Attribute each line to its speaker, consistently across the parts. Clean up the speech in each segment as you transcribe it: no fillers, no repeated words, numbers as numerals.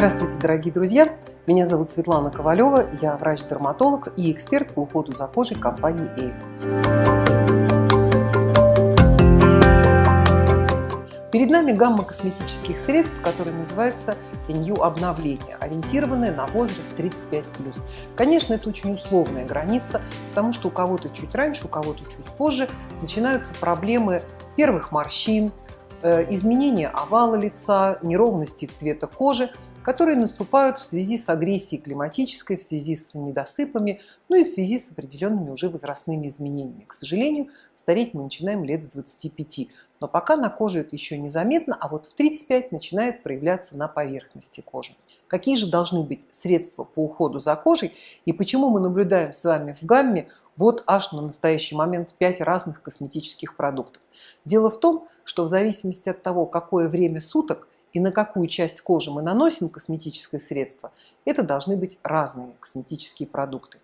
Speaker 1: Здравствуйте, дорогие друзья! Меня зовут Светлана Ковалева, я врач-дерматолог и эксперт по уходу за кожей компании Avon. Перед нами гамма косметических средств, которые называются New обновление, ориентированные на возраст 35+. Конечно, это очень условная граница, потому что у кого-то чуть раньше, у кого-то чуть позже начинаются проблемы первых морщин, изменения овала лица, неровности цвета кожи, которые наступают в связи с агрессией климатической, в связи с недосыпами, ну и в связи с определенными уже возрастными изменениями. К сожалению, стареть мы начинаем лет с 25, но пока на коже это еще незаметно, а вот в 35 начинает проявляться на поверхности кожи. Какие же должны быть средства по уходу за кожей и почему мы наблюдаем с вами в гамме вот аж на настоящий момент 5 разных косметических продуктов? Дело в том, что в зависимости от того, какое время суток и на какую часть кожи мы наносим косметическое средство, это должны быть разные косметические продукты.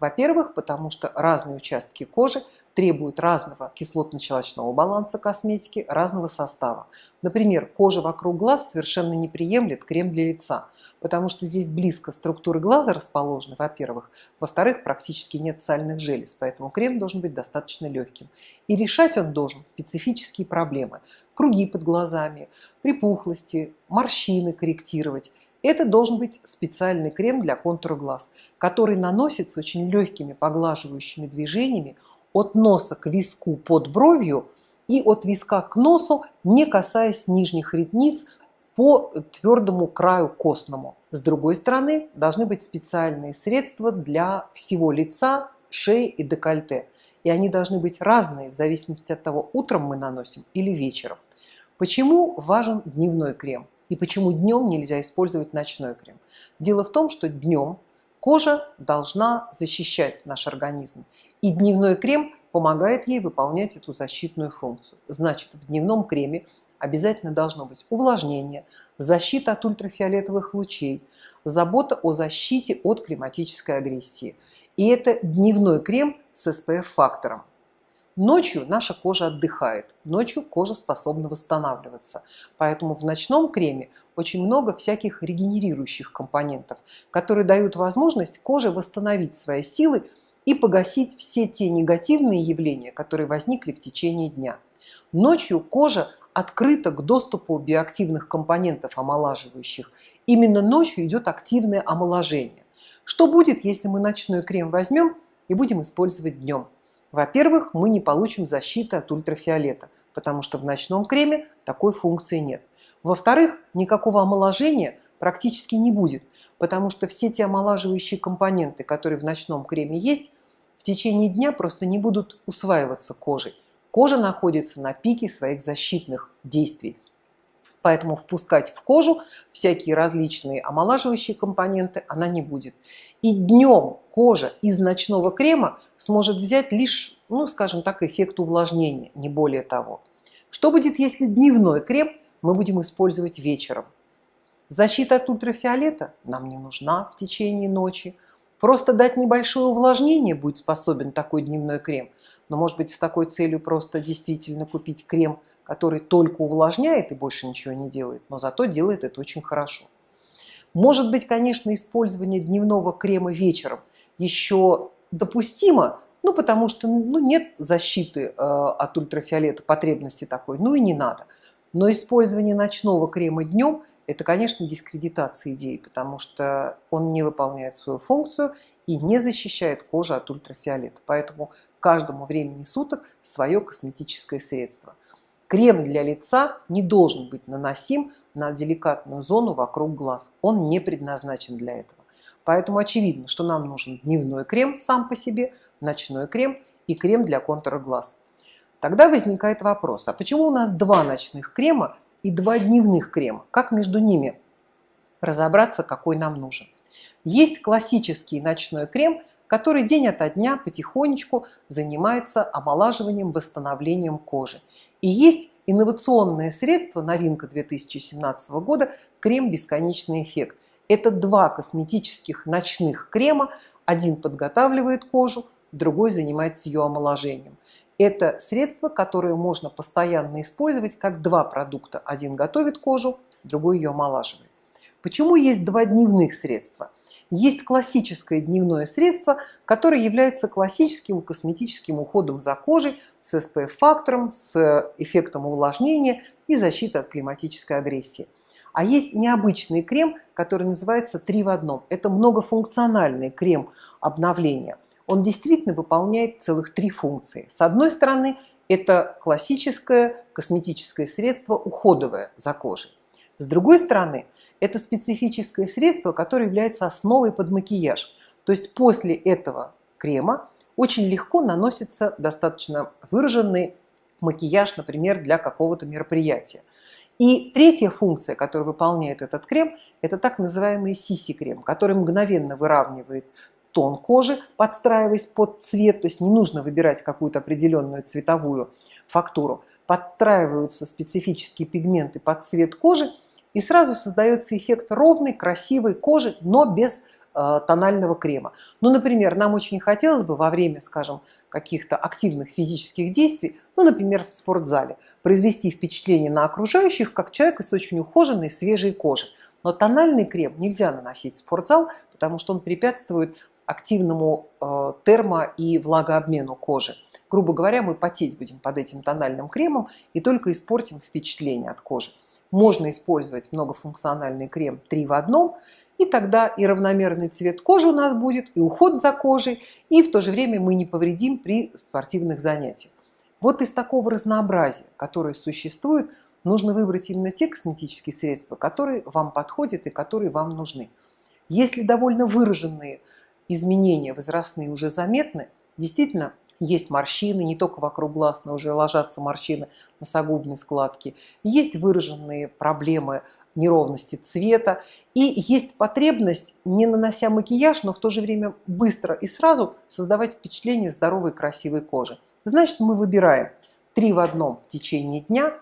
Speaker 1: Во-первых, потому что разные участки кожи требуют разного кислотно-щелочного баланса косметики, разного состава. Например, кожа вокруг глаз совершенно не приемлет крем для лица, потому что здесь близко структуры глаза расположены, во-первых. Во-вторых, практически нет сальных желез, поэтому крем должен быть достаточно легким. И решать он должен специфические проблемы. Круги под глазами, припухлости, морщины корректировать. Это должен быть специальный крем для контура глаз, который наносится очень легкими поглаживающими движениями от носа к виску под бровью и от виска к носу, не касаясь нижних ресниц по твердому краю костному. С другой стороны, должны быть специальные средства для всего лица, шеи и декольте. И они должны быть разные в зависимости от того, утром мы наносим или вечером. Почему важен дневной крем? И почему днем нельзя использовать ночной крем? Дело в том, что днем кожа должна защищать наш организм. И дневной крем помогает ей выполнять эту защитную функцию. Значит, в дневном креме обязательно должно быть увлажнение, защита от ультрафиолетовых лучей, забота о защите от климатической агрессии. И это дневной крем с SPF-фактором. Ночью наша кожа отдыхает, ночью кожа способна восстанавливаться. Поэтому в ночном креме очень много всяких регенерирующих компонентов, которые дают возможность коже восстановить свои силы и погасить все те негативные явления, которые возникли в течение дня. Ночью кожа открыта к доступу биоактивных компонентов омолаживающих. Именно ночью идет активное омоложение. Что будет, если мы ночной крем возьмем и будем использовать днем? Во-первых, мы не получим защиты от ультрафиолета, потому что в ночном креме такой функции нет. Во-вторых, никакого омоложения практически не будет, потому что все те омолаживающие компоненты, которые в ночном креме есть, в течение дня просто не будут усваиваться кожей. Кожа находится на пике своих защитных действий. Поэтому впускать в кожу всякие различные омолаживающие компоненты она не будет. И днем кожа из ночного крема сможет взять лишь, скажем так, эффект увлажнения, не более того. Что будет, если дневной крем мы будем использовать вечером? Защита от ультрафиолета нам не нужна в течение ночи. Просто дать небольшое увлажнение будет способен такой дневной крем. Но, может быть, с такой целью просто действительно купить крем, который только увлажняет и больше ничего не делает, но зато делает это очень хорошо. Может быть, конечно, использование дневного крема вечером еще допустимо, потому что нет защиты от ультрафиолета, потребности такой, и не надо. Но использование ночного крема днем – это, конечно, дискредитация идеи, потому что он не выполняет свою функцию и не защищает кожу от ультрафиолета. Поэтому каждому времени суток свое косметическое средство. Крем для лица не должен быть наносим на деликатную зону вокруг глаз. Он не предназначен для этого. Поэтому очевидно, что нам нужен дневной крем сам по себе, ночной крем и крем для контура глаз. Тогда возникает вопрос, а почему у нас 2 ночных крема и 2 дневных крема? Как между ними разобраться, какой нам нужен? Есть классический ночной крем, который день ото дня потихонечку занимается омолаживанием, восстановлением кожи. И есть инновационное средство, новинка 2017 года, крем «Бесконечный эффект». Это 2 косметических ночных крема. Один подготавливает кожу, другой занимается ее омоложением. Это средство, которое можно постоянно использовать как 2 продукта. Один готовит кожу, другой ее омолаживает. Почему есть два дневных средства? Есть классическое дневное средство, которое является классическим косметическим уходом за кожей с SPF-фактором, с эффектом увлажнения и защиты от климатической агрессии. А есть необычный крем, который называется 3 в 1. Это многофункциональный крем обновления. Он действительно выполняет целых 3 функции. С одной стороны, это классическое косметическое средство уходовое за кожей. С другой стороны, это специфическое средство, которое является основой под макияж. То есть после этого крема очень легко наносится достаточно выраженный макияж, например, для какого-то мероприятия. И третья функция, которую выполняет этот крем, это так называемый CC-крем, который мгновенно выравнивает тон кожи, подстраиваясь под цвет, то есть не нужно выбирать какую-то определенную цветовую фактуру. Подстраиваются специфические пигменты под цвет кожи, и сразу создается эффект ровной, красивой кожи, но без тонального крема. Ну, например, нам очень хотелось бы во время, скажем, каких-то активных физических действий, ну, например, в спортзале, произвести впечатление на окружающих, как человека с очень ухоженной, свежей кожей. Но тональный крем нельзя наносить в спортзал, потому что он препятствует активному термо- и влагообмену кожи. Грубо говоря, мы потеть будем под этим тональным кремом и только испортим впечатление от кожи. Можно использовать многофункциональный крем 3 в 1, и тогда и равномерный цвет кожи у нас будет, и уход за кожей, и в то же время мы не повредим при спортивных занятиях. Вот из такого разнообразия, которое существует, нужно выбрать именно те косметические средства, которые вам подходят и которые вам нужны. Если довольно выраженные изменения возрастные уже заметны, действительно есть морщины, не только вокруг глаз, но уже ложатся морщины, носогубные складки, есть выраженные проблемы неровности цвета, и есть потребность, не нанося макияж, но в то же время быстро и сразу создавать впечатление здоровой красивой кожи. Значит, мы выбираем 3 в 1 в течение дня,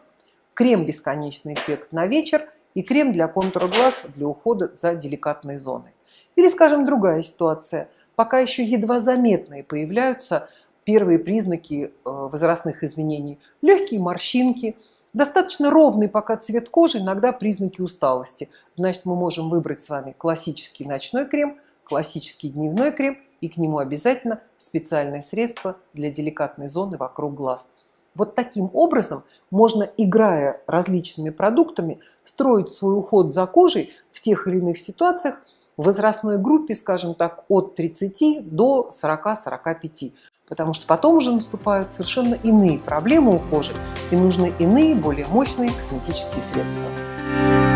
Speaker 1: крем «Бесконечный эффект» на вечер и крем для контура глаз для ухода за деликатной зоной. Или, скажем, другая ситуация. Пока еще едва заметные появляются первые признаки возрастных изменений. Легкие морщинки, достаточно ровный пока цвет кожи, иногда признаки усталости. Значит, мы можем выбрать с вами классический ночной крем, классический дневной крем и к нему обязательно специальное средство для деликатной зоны вокруг глаз. Вот таким образом можно, играя различными продуктами, строить свой уход за кожей в тех или иных ситуациях в возрастной группе, скажем так, от 30 до 40-45. Потому что потом уже наступают совершенно иные проблемы у кожи и нужны иные, более мощные косметические средства.